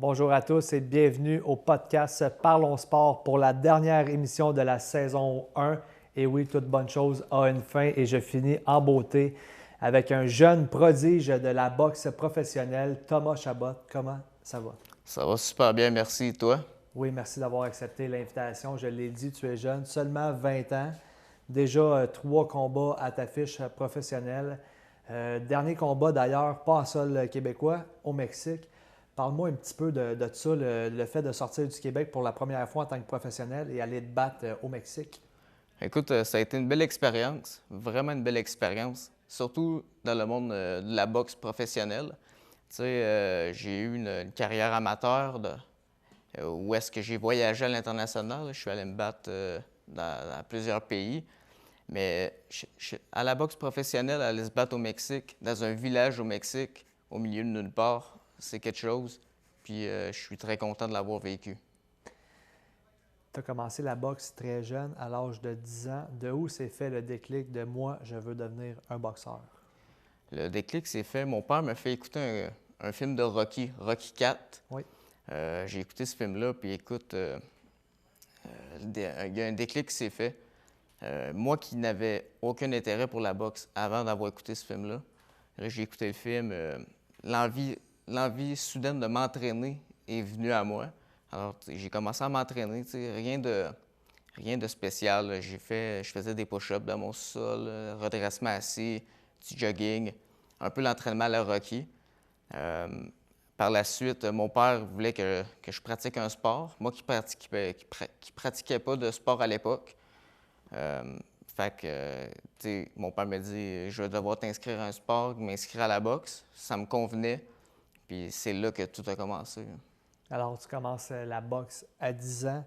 Bonjour à tous et bienvenue au podcast Parlons Sport pour la dernière émission de la saison 1. Et oui, toute bonne chose a une fin et je finis en beauté avec un jeune prodige de la boxe professionnelle, Thomas Chabot. Comment ça va? Ça va super bien, merci. Toi? Oui, merci d'avoir accepté l'invitation. Je l'ai dit, tu es jeune, seulement 20 ans. Déjà 3 combats à ta fiche professionnelle. Dernier combat d'ailleurs, pas en sol québécois, au Mexique. Parle-moi un petit peu de ça, le fait de sortir du Québec pour la première fois en tant que professionnel et aller te battre au Mexique. Écoute, ça a été une belle expérience, vraiment une belle expérience, surtout dans le monde de la boxe professionnelle. Tu sais, j'ai eu une carrière amateur où est-ce que j'ai voyagé à l'international. Je suis allé me battre dans plusieurs pays. Mais à la boxe professionnelle, aller se battre au Mexique, dans un village au Mexique, au milieu de nulle part, c'est quelque chose. Puis je suis très content de l'avoir vécu. Tu as commencé la boxe très jeune, à l'âge de 10 ans. De où s'est fait le déclic de moi, je veux devenir un boxeur? Le déclic s'est fait. Mon père m'a fait écouter un film de Rocky, Rocky 4. Oui. J'ai écouté ce film-là, puis écoute, il y a un déclic qui s'est fait. Moi qui n'avais aucun intérêt pour la boxe avant d'avoir écouté ce film-là, là, j'ai écouté le film. L'envie soudaine de m'entraîner est venue à moi. Alors, j'ai commencé à m'entraîner, rien de spécial, là. Je faisais des push-ups dans mon sol, redressement assis, du jogging, un peu l'entraînement à la Rocky. Euh, Par la suite, mon père voulait que je pratique un sport. Moi qui pratiquais pas de sport à l'époque. Fait que, mon père m'a dit, je vais devoir t'inscrire à un sport, m'inscrire à la boxe. Ça me convenait. Puis c'est là que tout a commencé. Alors, tu commences la boxe à 10 ans.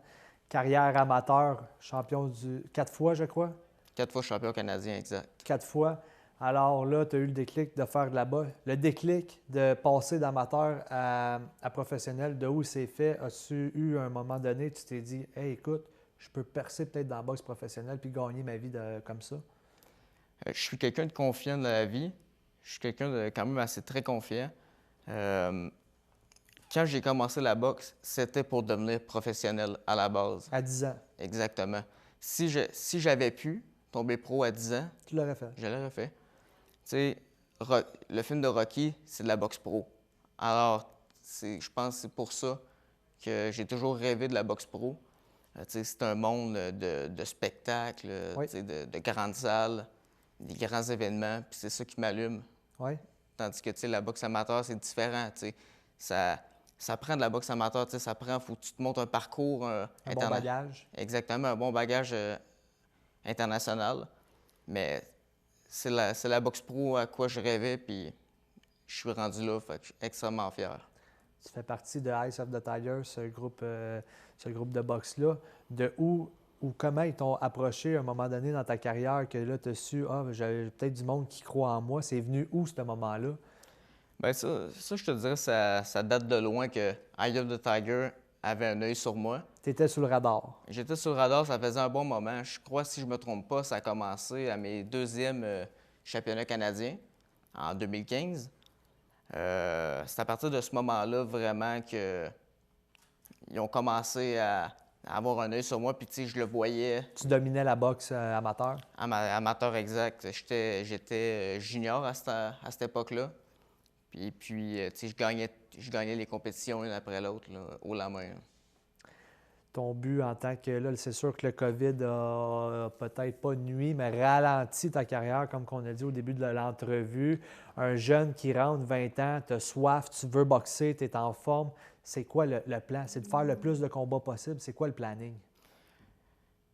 Carrière amateur, champion du 4 fois, je crois. 4 fois champion canadien, exact. 4 fois. Alors là, tu as eu le déclic de faire de la boxe. Le déclic de passer d'amateur à professionnel, de où c'est fait? As-tu eu un moment donné, tu t'es dit, hey, écoute, je peux percer peut-être dans la boxe professionnelle puis gagner ma vie comme ça? Je suis quelqu'un de confiant dans la vie. Je suis quelqu'un de quand même assez très confiant. Euh, Quand j'ai commencé la boxe, c'était pour devenir professionnel à la base. À 10 ans, Exactement. Si j'avais pu tomber pro à 10 ans, tu l'aurais fait. je l'aurais fait. Tu sais, le film de Rocky, c'est de la boxe pro. Alors, je pense que c'est pour ça que j'ai toujours rêvé de la boxe pro. Tu sais, c'est un monde de spectacles, Oui, tu sais, de grandes salles, des grands événements, puis c'est ça qui m'allume. oui. Tandis que, tu sais, la boxe amateur, c'est différent, tu sais. Ça prend de la boxe amateur, tu sais, faut que tu te montes un parcours Un bon bagage. Exactement, un bon bagage international. Mais c'est la boxe pro à quoi je rêvais, puis je suis rendu là, fait que je suis extrêmement fier. Tu fais partie de Eyes of the Tiger, ce groupe de boxe-là. De où ou comment ils t'ont approché à un moment donné dans ta carrière que là, tu as su, ah, j'avais peut-être du monde qui croit en moi. C'est venu où, ce moment-là? Bien, ça, je te dirais, ça date de loin que Eye of the Tiger avait un œil sur moi. Tu étais sur le radar. J'étais sur le radar, ça faisait un bon moment. Je crois, si je me trompe pas, ça a commencé à mes deuxièmes championnats canadiens en 2015. C'est à partir de ce moment-là, vraiment, qu'ils ont commencé à avoir un œil sur moi. Puis, tu sais, je le voyais Tu dominais la boxe amateur. amateur exact. J'étais junior à cette époque-là. Puis tu sais, je gagnais les compétitions une après l'autre, là, haut la main. Ton but en tant que, là, c'est sûr que le COVID a peut-être pas nuit, mais ralenti ta carrière, comme on a dit au début de l'entrevue. Un jeune qui rentre 20 ans, tu as soif, tu veux boxer, tu es en forme. C'est quoi le plan? C'est de faire le plus de combats possible. C'est quoi le planning?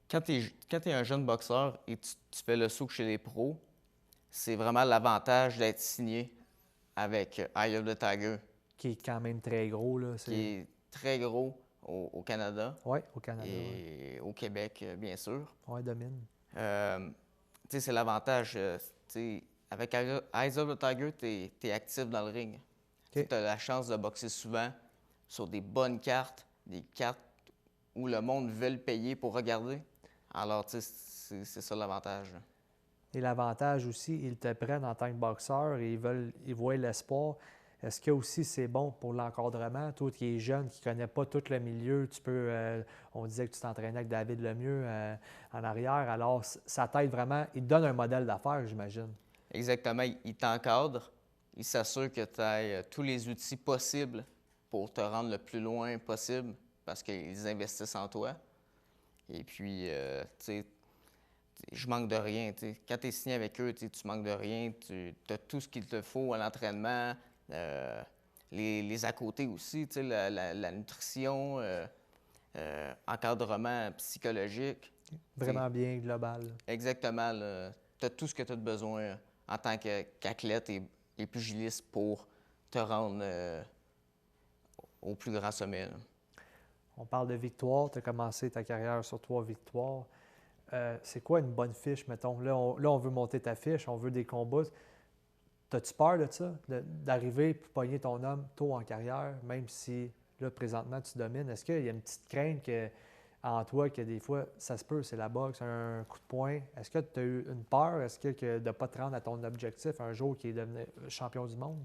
Quand tu es un jeune boxeur et tu fais le saut chez les pros, c'est vraiment l'avantage d'être signé avec Eye of the Tiger, Qui est quand même très gros, là. qui est très gros au Canada Oui, au Canada, oui. et au Québec, bien sûr. Oui, domine. Tu sais, c'est l'avantage. Avec Eyes of the Tiger, tu es actif dans le ring. Tu OK. as la chance de boxer souvent sur des bonnes cartes, des cartes où le monde veut le payer pour regarder. Alors, tu sais, c'est ça l'avantage. Et l'avantage aussi, ils te prennent en tant que boxeur et ils voient l'espoir. Est-ce que aussi c'est bon pour l'encadrement? Toi qui es jeune, qui ne connais pas tout le milieu, on disait que tu t'entraînais avec David Lemieux en arrière, alors ça t'aide vraiment, il te donne un modèle d'affaires, j'imagine. Exactement, il t'encadre, il s'assure que tu as tous les outils possibles pour te rendre le plus loin possible parce qu'ils investissent en toi. Et puis, tu sais, je manque de rien. T'sais. Quand tu es signé avec eux, tu manques de rien. Tu as tout ce qu'il te faut à l'entraînement, les à côté aussi, la nutrition, encadrement psychologique. Vraiment bien global. Exactement. Tu as tout ce que tu as besoin en tant qu'athlète et pugiliste pour te rendre au plus grand sommet. Là. On parle de victoire. Tu as commencé ta carrière sur 3 victoires. C'est quoi une bonne fiche, mettons? Là, on veut monter ta fiche, on veut des combats. T'as-tu peur de ça? D'arriver et pogner ton homme tôt en carrière, même si là, présentement, tu domines? Est-ce qu'il y a une petite crainte en toi que des fois, ça se peut, c'est la boxe, un coup de poing? Est-ce que tu as eu une peur? Est-ce que de ne pas te rendre à ton objectif un jour qui est devenir champion du monde?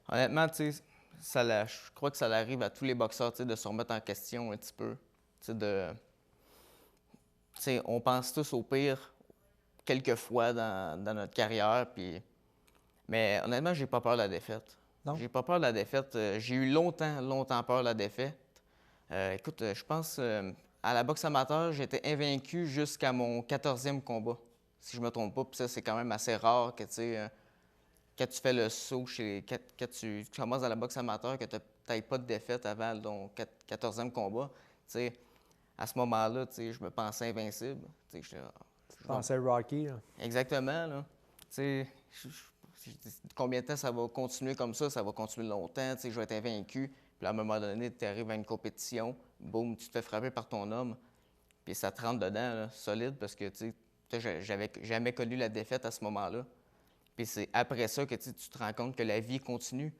Honnêtement, tu sais, je crois que ça arrive à tous les boxeurs de se remettre en question un petit peu. On pense tous au pire quelques fois dans notre carrière, mais honnêtement, j'ai pas peur de la défaite. Non? J'ai pas peur de la défaite. J'ai eu longtemps peur de la défaite. Écoute, je pense à la boxe amateur, j'étais invaincu jusqu'à mon 14e combat, si je me trompe pas. Puis ça, c'est quand même assez rare que, quand tu fais le saut, quand tu commences dans la boxe amateur, que tu n'aies pas de défaite avant ton 14e combat, à ce moment-là, je me pensais invincible. Je pensais Rocky. Là. Exactement. Là. Combien de temps ça va continuer comme ça? Ça va continuer longtemps. Je vais être invaincu. Puis à un moment donné, tu arrives à une compétition, boum, tu te fais frapper par ton homme. Puis ça te rentre dedans, là, solide, parce que j'avais jamais connu la défaite à ce moment-là. Puis c'est après ça que tu te rends compte que la vie continue.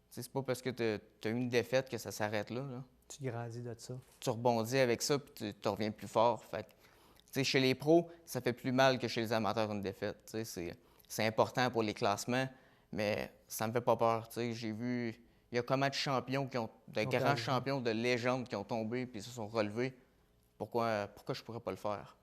C'est pas parce que tu as eu une défaite que ça s'arrête là. Tu grandis de ça. Tu rebondis avec ça, puis tu reviens plus fort. Fait chez les pros, ça fait plus mal que chez les amateurs une défaite. C'est important pour les classements, mais ça me fait pas peur. J'ai vu, il y a combien de champions grands champions de légende qui ont tombé puis se sont relevés. Pourquoi je pourrais pas le faire?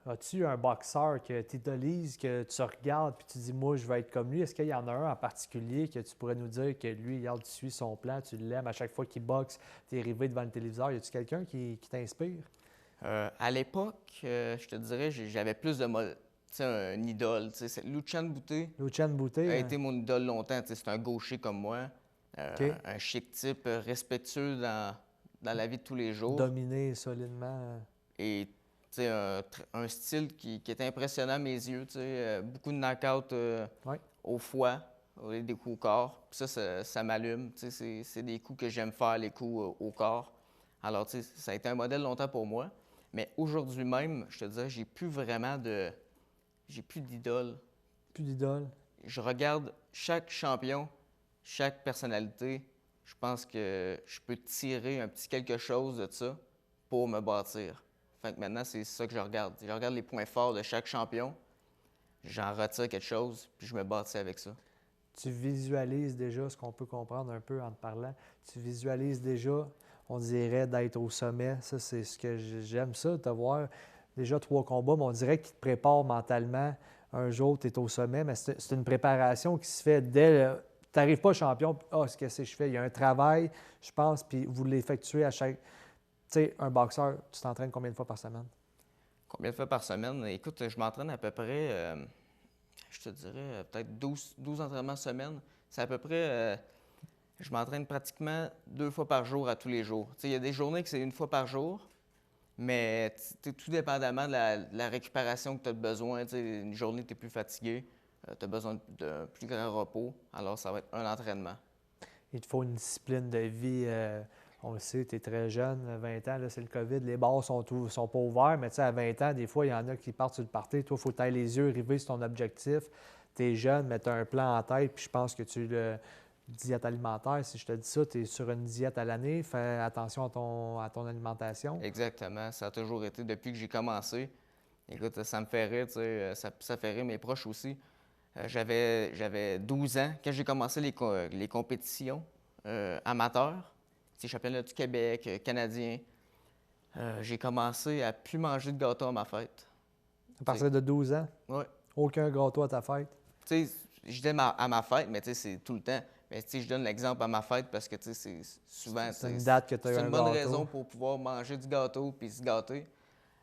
As-tu un boxeur que tu idolises, que tu regardes puis tu dis, moi, je vais être comme lui? Est-ce qu'il y en a un en particulier que tu pourrais nous dire que lui, regarde, tu suis son plan, tu l'aimes à chaque fois qu'il boxe, tu es arrivé devant le téléviseur? Y a-tu quelqu'un qui t'inspire? À l'époque, je te dirais, j'avais plus de un idole. Lucien Boutet a été mon idole longtemps. C'est un gaucher comme moi, un chic type, respectueux dans la vie de tous les jours. Dominé solidement. Et un style qui est impressionnant à mes yeux. Beaucoup de knockouts au foie, des coups au corps. Puis ça m'allume. C'est des coups que j'aime faire, les coups au corps. Alors, ça a été un modèle longtemps pour moi. Mais aujourd'hui même, je te dirais, j'ai plus d'idole. Plus d'idole? Je regarde chaque champion, chaque personnalité. Je pense que je peux tirer un petit quelque chose de ça pour me bâtir. Fait que maintenant, c'est ça que je regarde. Je regarde les points forts de chaque champion, j'en retire quelque chose, puis je me bâtis avec ça. Tu visualises déjà ce qu'on peut comprendre un peu en te parlant. Tu visualises déjà, on dirait, d'être au sommet. Ça, c'est ce que j'aime ça, te voir. Déjà 3 combats, mais on dirait qu'il te prépare mentalement. Un jour, tu es au sommet, mais c'est une préparation qui se fait dès tu n'arrives pas champion, puis ce que je fais. Il y a un travail, je pense, puis vous l'effectuez à chaque. Tu sais, un boxeur, tu t'entraînes combien de fois par semaine? Combien de fois par semaine? Écoute, je m'entraîne à peu près, je te dirais, peut-être 12 entraînements semaine. C'est à peu près, je m'entraîne pratiquement 2 fois par jour à tous les jours. Il y a des journées que c'est 1 fois par jour, mais tout dépendamment de la récupération que tu as besoin. Une journée, tu es plus fatigué, tu as besoin d'un plus grand repos, alors ça va être un entraînement. Il te faut une discipline de vie. On le sait, tu es très jeune, 20 ans, là, c'est le COVID, les bars sont pas ouverts, mais à 20 ans, des fois, il y en a qui partent sur le party. Toi, il faut que tu ailles les yeux rivés sur ton objectif. Tu es jeune, mais tu as un plan en tête, puis je pense que diète alimentaire, si je te dis ça, tu es sur une diète à l'année, fais attention à ton alimentation. Exactement, ça a toujours été depuis que j'ai commencé. Écoute, ça me fait rire, ça fait rire mes proches aussi. J'avais 12 ans quand j'ai commencé les compétitions amateurs, championnat du Québec, canadien. J'ai commencé à plus manger de gâteau à ma fête. À partir de 12 ans, Ouais. aucun gâteau à ta fête. Tu sais, je dis à ma fête, mais tu sais, c'est tout le temps. Mais tu sais, je donne l'exemple à ma fête parce que tu sais, c'est souvent. C'est une date que tu as eu C'est un une bonne gâteau. raison pour pouvoir manger du gâteau puis se gâter.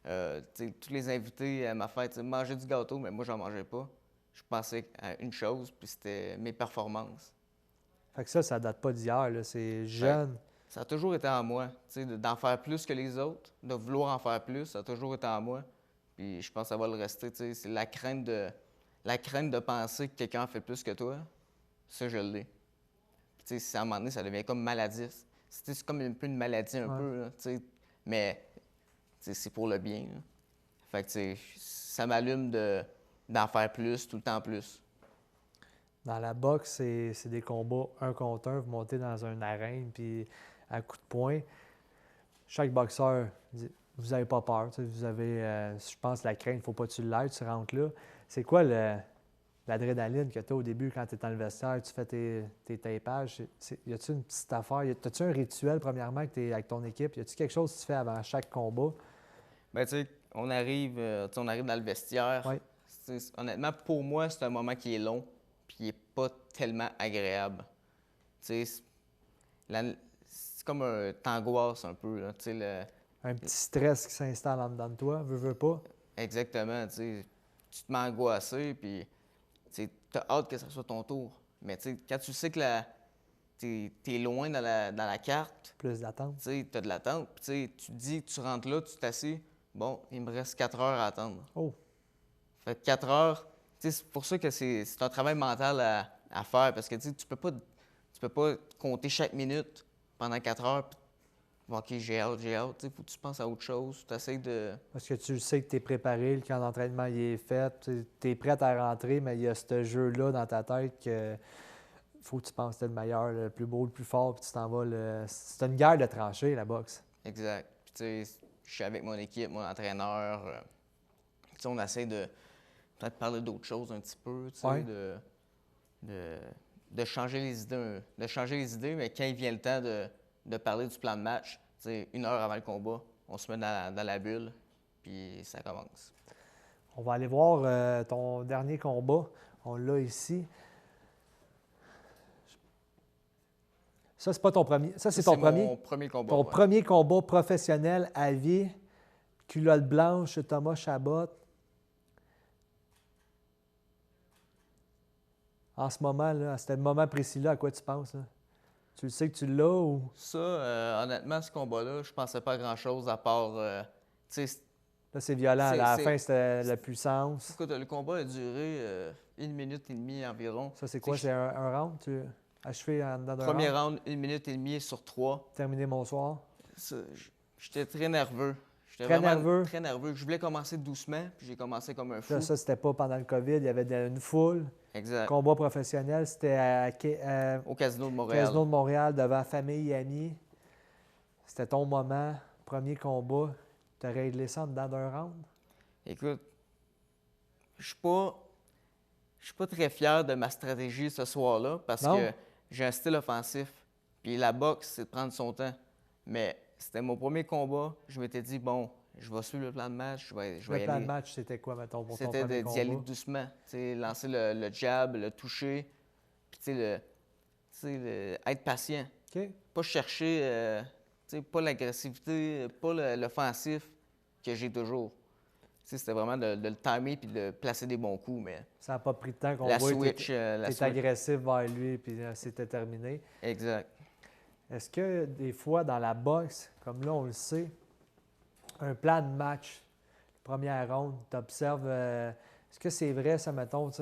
Tu sais, tous les invités à ma fête, tu sais, manger du gâteau, mais moi, j'en mangeais pas. Je pensais à une chose, puis c'était mes performances. Fait que ça date pas d'hier, là. C'est Fait jeune. que ça a toujours été en moi, tu sais, d'en faire plus que les autres, de vouloir en faire plus, ça a toujours été en moi. Puis je pense que ça va le rester, tu sais, c'est la crainte de penser que quelqu'un en fait plus que toi, ça, je l'ai. Puis tu sais, à un moment donné, ça devient comme maladif. C'est comme un peu une maladie, un Ouais. peu, là, tu sais, mais tu sais, c'est pour le bien, là. Fait que, tu sais, ça m'allume d'en faire plus, tout le temps plus. Dans la boxe, c'est des combats un contre un. Vous montez dans une arène, puis à coups de poing. Chaque boxeur, vous n'avez pas peur. Tu sais, vous avez, je pense, la crainte, il ne faut pas que tu l'aides, tu rentres là. C'est quoi l'adrénaline que tu as au début quand tu es dans le vestiaire, tu fais tes tapages? Y a-tu une petite affaire? As-tu un rituel, premièrement, avec ton équipe? Y a-tu quelque chose que tu fais avant chaque combat? Ben, tu sais, on arrive dans le vestiaire. Oui. Honnêtement, pour moi, c'est un moment qui est long puis qui n'est pas tellement agréable. Tu sais, c'est comme un t'angoisse un peu, là, tu sais, Un petit stress qui s'installe en dedans de toi, veux pas? exactement, tu sais, tu te mets angoissé, puis tu as hâte que ce soit ton tour. Mais tu sais, quand tu sais que t'es loin dans la carte, Plus d'attente. tu sais, t'as de l'attente, puis tu sais, tu te dis, tu rentres là, tu t'assieds, bon, il me reste 4 heures à attendre. Oh! Fait que 4 heures, tu sais, c'est pour ça que c'est un travail mental à faire, parce que tu sais, tu peux pas compter chaque minute pendant 4 heures, puis bon, OK, j'ai hâte, tu sais, faut que tu penses à autre chose, tu essaies de... Parce que tu sais que tu es préparé, le camp d'entraînement il est fait, tu es prêt à rentrer, mais il y a ce jeu-là dans ta tête que faut que tu penses que t'es le meilleur, le plus beau, le plus fort, puis tu t'en vas. C'est une guerre de tranchées, la boxe. Exact. Puis tu sais, je suis avec mon équipe, mon entraîneur, tu sais, on essaie de peut-être parler d'autre chose un petit peu, tu sais, Ouais. de changer les idées, mais quand il vient le temps de parler du plan de match, tu sais, 1 heure avant le combat, on se met dans la bulle, puis ça commence. On va aller voir ton dernier combat. On l'a ici. Ça, c'est pas ton premier. Ça, c'est ton premier. Mon premier combat. Ton Ouais. premier combat professionnel à vie. Culotte blanche, Thomas Chabot. En ce moment, là, à ce moment précis-là, à quoi tu penses? Là? Tu le sais que tu l'as ou. Ça, honnêtement, ce combat-là, je pensais pas à grand-chose à part, tu sais, Là, c'est violent. C'est- Là, à la c'est- fin, c'était la puissance. écoute, le combat a duré 1 minute et demie environ. Ça, c'est quoi? Tu sais, C'est un round? Tu achevé en dedans d'un Premier round? round, 1 minute et demie sur 3. Terminé mon soir? J'étais très nerveux. J'étais Très vraiment nerveux? très nerveux. Je voulais commencer doucement, puis j'ai commencé comme un fou. Là, ça, c'était pas pendant le COVID. Il y avait une foule. Exact. Combat professionnel, c'était à Au Casino de Montréal. Casino de Montréal, devant famille et amis. C'était ton moment, premier combat. Tu as réglé ça en dedans d'un round? Écoute, je suis pas très fier de ma stratégie ce soir-là parce Non? que j'ai un style offensif. Puis la boxe, c'est de prendre son temps. Mais c'était mon premier combat. Je m'étais dit, bon, je vais suivre le plan de match, je vais Le y plan aller. de match, c'était quoi, mettons, pour ton C'était premier d'y aller combat? doucement. Tu sais, lancer le jab, le toucher, puis être patient. OK. Pas chercher, tu sais, pas l'agressivité, pas l'offensif que j'ai toujours. Tu sais, c'était vraiment de le timer puis de placer des bons coups, mais Ça n'a pas pris de temps qu'on la voit switch, tu la es switch. agressif vers lui, puis c'était terminé. Exact. Est-ce que des fois, dans la boxe, comme là, on le sait, un plan de match, première ronde, tu observes, est-ce que c'est vrai, ça, mettons, tu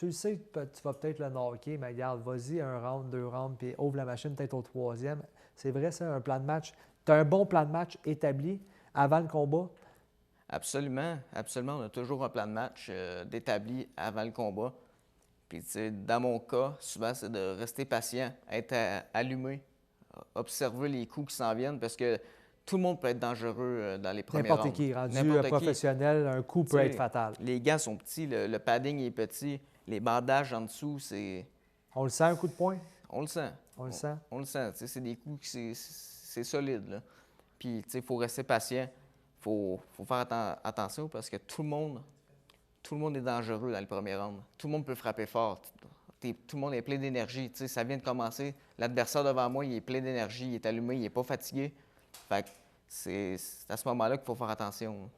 le sais, tu vas peut-être le knocker, mais regarde, vas-y, un round, 2 rounds, puis ouvre la machine peut-être au troisième. C'est vrai, ça, un plan de match? Tu as un bon plan de match établi avant le combat? Absolument, absolument. On a toujours un plan de match d'établi avant le combat. Puis, tu sais, dans mon cas, souvent, c'est de rester patient, être allumé, observer les coups qui s'en viennent parce que tout le monde peut être dangereux dans les premiers rounds. N'importe qui, rendu N'importe qui. professionnel, un coup peut Tu sais, être fatal. Les gants sont petits, le padding est petit. les bandages en dessous, c'est... On le sent, un coup de poing? On le sent. On le sent? On le sent. Tu sais, c'est des coups qui c'est solide, là. Puis, tu sais, il faut rester patient. Faut faire attention parce que tout le monde est dangereux dans le premier round. Tout le monde peut frapper fort. Tout le monde est plein d'énergie. Tu sais, ça vient de commencer. L'adversaire devant moi, il est plein d'énergie, il est allumé, il n'est pas fatigué. Fait que c'est à ce moment-là qu'il faut faire attention.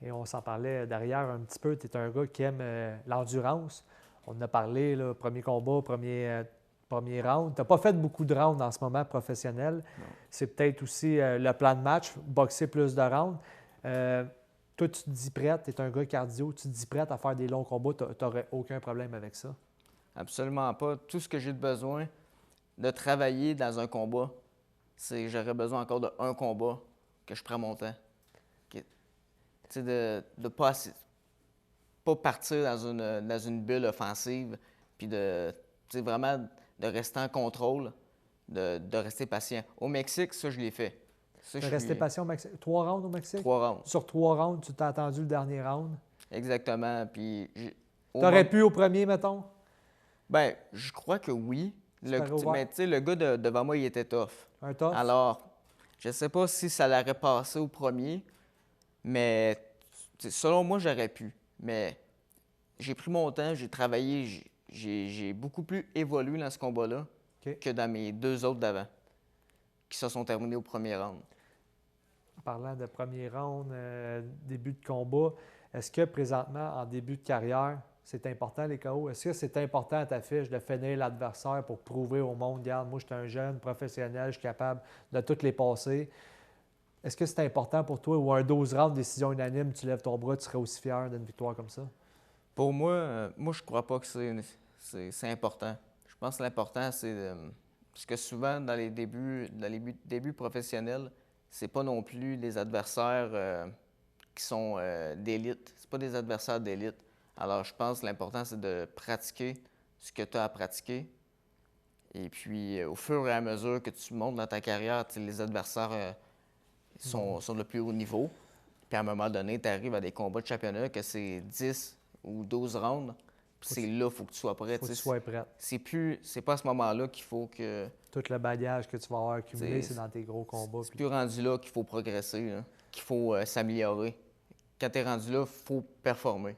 Et on s'en parlait derrière un petit peu. Tu es un gars qui aime l'endurance. On en a parlé, là, premier combat, premier round. Tu n'as pas fait beaucoup de rounds en ce moment professionnel. C'est peut-être aussi le plan de match, boxer plus de rounds. Toi, tu te dis prête, tu es un gars cardio, tu te dis prête à faire des longs combats, tu n'aurais aucun problème avec ça? Absolument pas. Tout ce que j'ai besoin de travailler dans un combat, j'aurais besoin encore d'un combat que je prends mon temps. Tu sais, de ne pas partir dans une bulle offensive, puis vraiment de rester en contrôle, de rester patient. Au Mexique, ça, je l'ai fait. Tu es resté patient au Mexique? 3 rounds au Mexique? 3 rounds. Sur 3 rounds, tu t'as attendu le dernier round? Exactement. Puis tu aurais pu au premier, mettons? Ben, je crois que oui. Mais tu sais, le gars devant moi, il était tough. Un tough? Alors, je sais pas si ça l'aurait passé au premier, mais selon moi, j'aurais pu. Mais j'ai pris mon temps, j'ai travaillé, j'ai beaucoup plus évolué dans ce combat-là que dans mes 2 autres d'avant, qui se sont terminés au premier round. En parlant de premier round, début de combat, est-ce que présentement, en début de carrière, c'est important les KO? Est-ce que c'est important à ta fiche de finir l'adversaire pour prouver au monde, regarde, moi je suis un jeune professionnel, je suis capable de toutes les passer? Est-ce que c'est important pour toi ou un 12 rounds, décision unanime, tu lèves ton bras, tu serais aussi fier d'une victoire comme ça? Pour moi, je crois pas que c'est important. Je pense que l'important, c'est parce que souvent, dans les débuts professionnels, c'est pas non plus des adversaires qui sont d'élite. C'est pas des adversaires d'élite. Alors, je pense que l'important, c'est de pratiquer ce que tu as à pratiquer. Et puis, au fur et à mesure que tu montes dans ta carrière, les adversaires sont de plus haut niveau. Puis, à un moment donné, tu arrives à des combats de championnat que c'est 10 ou 12 rounds. C'est là qu'il faut que tu sois prêt. Faut que tu sois prêt. C'est pas à ce moment-là qu'il faut que... Tout le bagage que tu vas avoir accumulé, c'est dans tes gros combats. C'est plus rendu là qu'il faut progresser, là, qu'il faut s'améliorer. Quand tu es rendu là, il faut performer.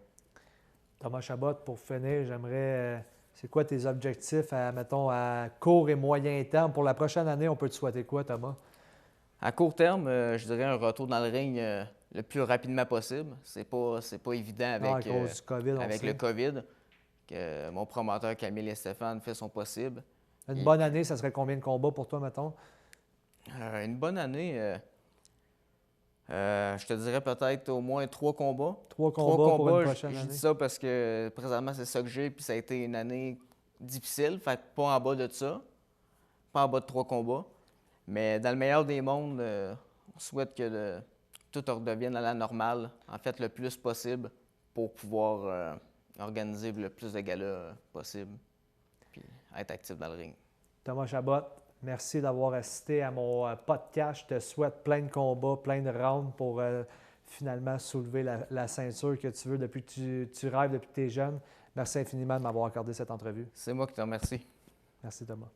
Thomas Chabot, pour finir, j'aimerais... c'est quoi tes objectifs, mettons, à court et moyen terme? Pour la prochaine année, on peut te souhaiter quoi, Thomas? À court terme, je dirais un retour dans le ring le plus rapidement possible. C'est pas évident avec, à cause du COVID, avec le COVID. Que mon promoteur Camille et Stéphane fait son possible. Une bonne année, ça serait combien de combats pour toi, mettons? Une bonne année, je te dirais peut-être au moins 3 combats. 3 combats pour une prochaine année? Je dis ça parce que présentement, c'est ça que j'ai, puis ça a été une année difficile, fait que pas en bas de ça. Pas en bas de 3 combats. Mais dans le meilleur des mondes, on souhaite que tout redevienne à la normale, en fait, le plus possible pour pouvoir organiser le plus de galas possible puis être actif dans le ring. Thomas Chabot, merci d'avoir assisté à mon podcast. Je te souhaite plein de combats, plein de rounds pour finalement soulever la ceinture que tu veux depuis que tu rêves depuis que tu es jeune. Merci infiniment de m'avoir accordé cette entrevue. C'est moi qui te remercie. Merci, Thomas.